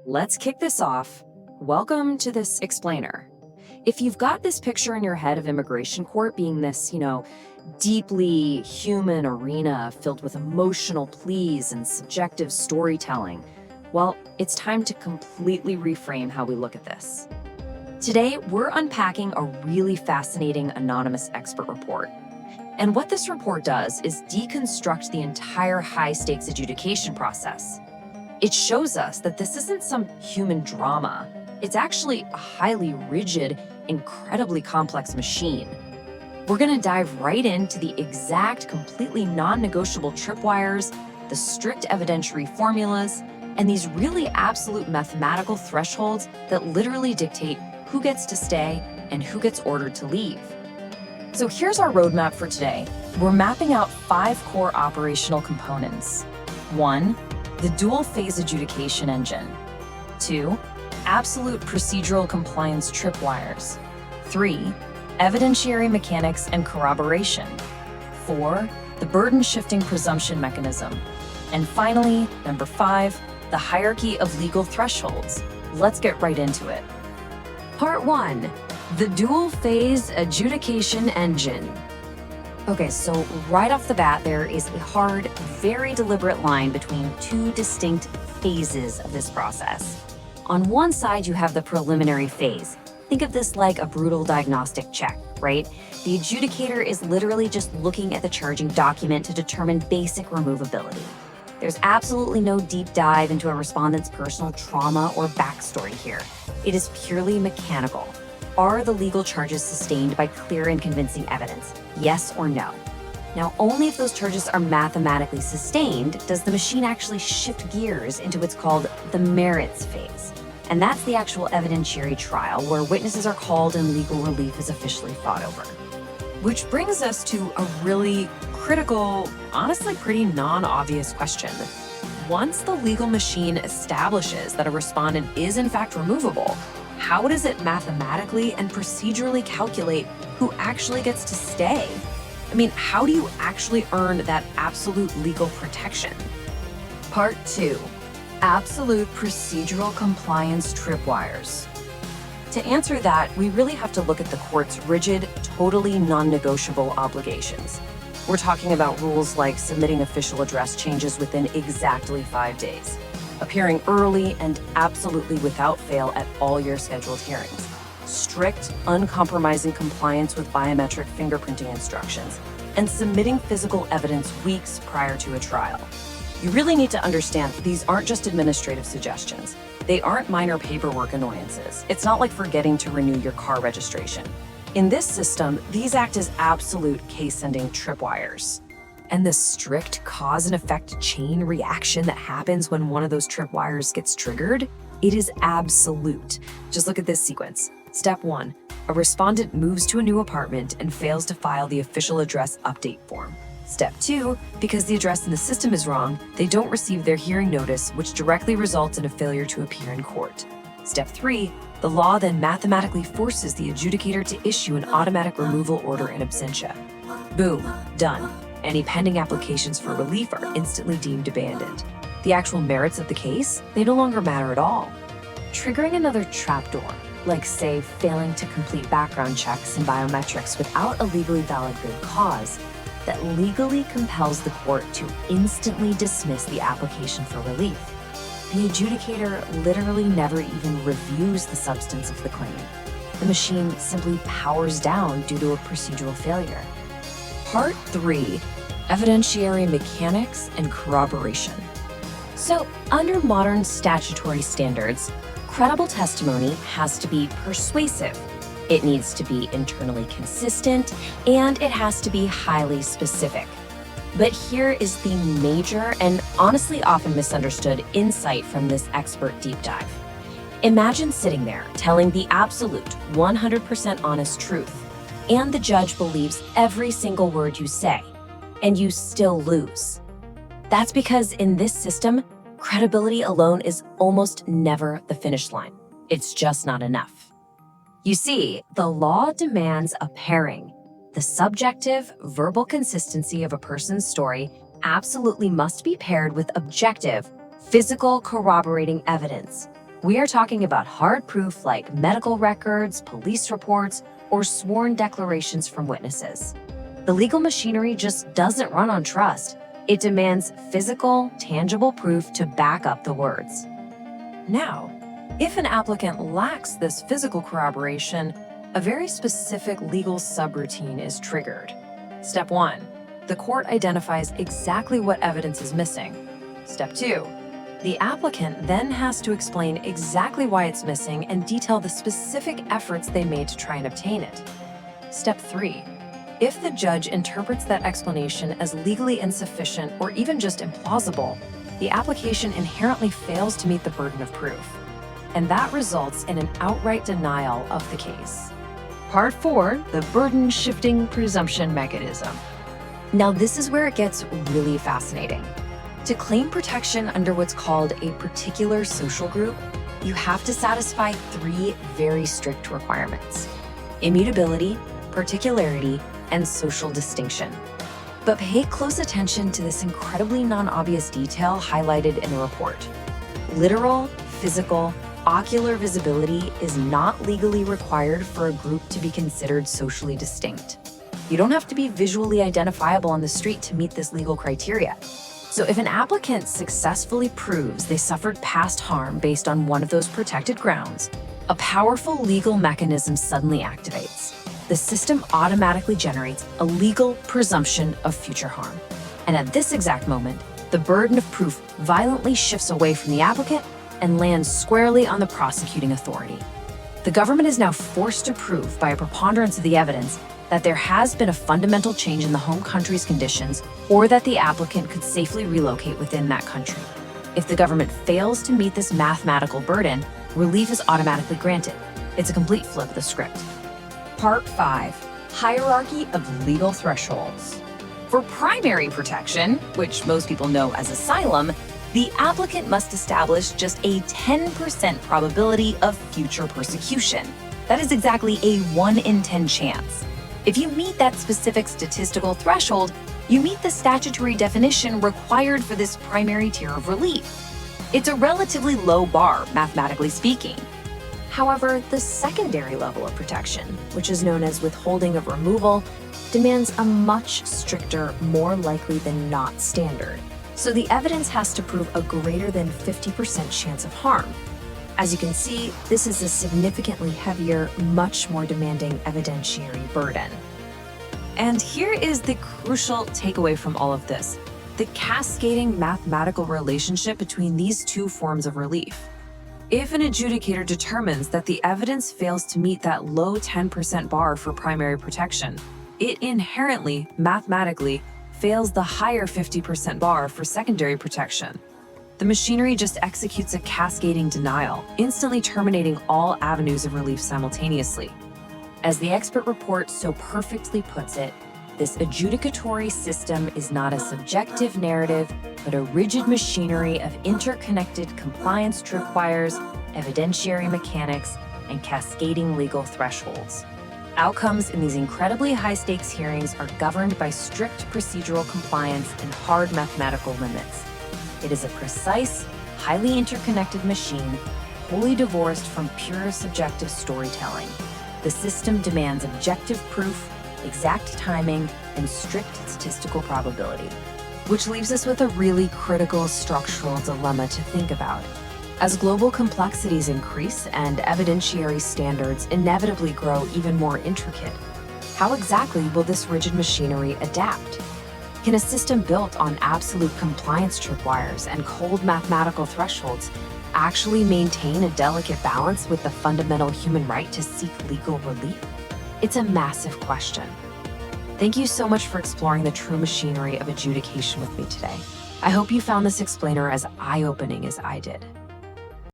Let's kick this off. Welcome to this explainer. If you've got this picture in your head of immigration court being this, deeply human arena filled with emotional pleas and subjective storytelling, well, it's time to completely reframe how we look at this. Today, we're unpacking a really fascinating anonymous expert report. And what this report does is deconstruct the entire high-stakes adjudication process. It shows us that this isn't some human drama. It's actually a highly rigid, incredibly complex machine. We're going to dive right into the exact, completely non-negotiable tripwires, the strict evidentiary formulas, and these really absolute mathematical thresholds that literally dictate who gets to stay and who gets ordered to leave. So here's our roadmap for today. We're mapping out 5 core operational components. 1, the dual-phase adjudication engine. 2, absolute procedural compliance tripwires. 3, evidentiary mechanics and corroboration. 4, the burden-shifting presumption mechanism. And finally, number 5, the hierarchy of legal thresholds. Let's get right into it. Part 1, the dual-phase adjudication engine. Okay, so right off the bat, there is a hard, very deliberate line between 2 distinct phases of this process. On one side, you have the preliminary phase. Think of this like a brutal diagnostic check, right? The adjudicator is literally just looking at the charging document to determine basic removability. There's absolutely no deep dive into a respondent's personal trauma or backstory here. It is purely mechanical. Are the legal charges sustained by clear and convincing evidence? Yes or no? Now, only if those charges are mathematically sustained does the machine actually shift gears into what's called the merits phase. And that's the actual evidentiary trial where witnesses are called and legal relief is officially fought over. Which brings us to a really critical, honestly pretty non-obvious question. Once the legal machine establishes that a respondent is in fact removable, how does it mathematically and procedurally calculate who actually gets to stay? I mean, how do you actually earn that absolute legal protection? Part 2, absolute procedural compliance tripwires. To answer that, we really have to look at the court's rigid, totally non-negotiable obligations. We're talking about rules like submitting official address changes within exactly 5 days, appearing early and absolutely without fail at all your scheduled hearings, strict, uncompromising compliance with biometric fingerprinting instructions, and submitting physical evidence weeks prior to a trial. You really need to understand these aren't just administrative suggestions. They aren't minor paperwork annoyances. It's not like forgetting to renew your car registration. In this system, these act as absolute case-sending tripwires. And the strict cause and effect chain reaction that happens when one of those tripwires gets triggered, it is absolute. Just look at this sequence. Step 1, a respondent moves to a new apartment and fails to file the official address update form. Step 2, because the address in the system is wrong, they don't receive their hearing notice, which directly results in a failure to appear in court. Step 3, the law then mathematically forces the adjudicator to issue an automatic removal order in absentia. Boom, done. Any pending applications for relief are instantly deemed abandoned. The actual merits of the case, they no longer matter at all. Triggering another trapdoor, like say failing to complete background checks and biometrics without a legally valid good cause, that legally compels the court to instantly dismiss the application for relief. The adjudicator literally never even reviews the substance of the claim. The machine simply powers down due to a procedural failure. Part 3, evidentiary mechanics and corroboration. So, under modern statutory standards, credible testimony has to be persuasive. It needs to be internally consistent, and it has to be highly specific. But here is the major and honestly often misunderstood insight from this expert deep dive. Imagine sitting there telling the absolute 100% honest truth, and the judge believes every single word you say, and you still lose. That's because in this system, credibility alone is almost never the finish line. It's just not enough. You see, the law demands a pairing. The subjective, verbal consistency of a person's story absolutely must be paired with objective, physical corroborating evidence. We are talking about hard proof like medical records, police reports, or sworn declarations from witnesses. The legal machinery just doesn't run on trust. It demands physical, tangible proof to back up the words. Now, if an applicant lacks this physical corroboration, a very specific legal subroutine is triggered. Step 1. The court identifies exactly what evidence is missing. Step 2. The applicant then has to explain exactly why it's missing and detail the specific efforts they made to try and obtain it. Step 3. If the judge interprets that explanation as legally insufficient or even just implausible, the application inherently fails to meet the burden of proof, and that results in an outright denial of the case. Part 4, the burden-shifting presumption mechanism. Now this is where it gets really fascinating. To claim protection under what's called a particular social group, you have to satisfy 3 very strict requirements: immutability, particularity, and social distinction. But pay close attention to this incredibly non-obvious detail highlighted in the report. Literal, physical, ocular visibility is not legally required for a group to be considered socially distinct. You don't have to be visually identifiable on the street to meet this legal criteria. So if an applicant successfully proves they suffered past harm based on one of those protected grounds, a powerful legal mechanism suddenly activates. The system automatically generates a legal presumption of future harm. And at this exact moment, the burden of proof violently shifts away from the applicant and lands squarely on the prosecuting authority. The government is now forced to prove by a preponderance of the evidence that there has been a fundamental change in the home country's conditions or that the applicant could safely relocate within that country. If the government fails to meet this mathematical burden, relief is automatically granted. It's a complete flip of the script. Part 5. Hierarchy of legal thresholds. For primary protection, which most people know as asylum, the applicant must establish just a 10% probability of future persecution. That is exactly a 1 in 10 chance. If you meet that specific statistical threshold, you meet the statutory definition required for this primary tier of relief. It's a relatively low bar, mathematically speaking. However, the secondary level of protection, which is known as withholding of removal, demands a much stricter, more likely than not standard. So the evidence has to prove a greater than 50% chance of harm. As you can see, this is a significantly heavier, much more demanding evidentiary burden. And here is the crucial takeaway from all of this: the cascading mathematical relationship between these 2 forms of relief. If an adjudicator determines that the evidence fails to meet that low 10% bar for primary protection, it inherently, mathematically, fails the higher 50% bar for secondary protection. The machinery just executes a cascading denial, instantly terminating all avenues of relief simultaneously. As the expert report so perfectly puts it, this adjudicatory system is not a subjective narrative, but a rigid machinery of interconnected compliance tripwires, evidentiary mechanics, and cascading legal thresholds. Outcomes in these incredibly high-stakes hearings are governed by strict procedural compliance and hard mathematical limits. It is a precise, highly interconnected machine, wholly divorced from pure subjective storytelling. The system demands objective proof, exact timing, and strict statistical probability. Which leaves us with a really critical structural dilemma to think about. As global complexities increase and evidentiary standards inevitably grow even more intricate, how exactly will this rigid machinery adapt? Can a system built on absolute compliance tripwires and cold mathematical thresholds actually maintain a delicate balance with the fundamental human right to seek legal relief? It's a massive question. Thank you so much for exploring the true machinery of adjudication with me today. I hope you found this explainer as eye-opening as I did.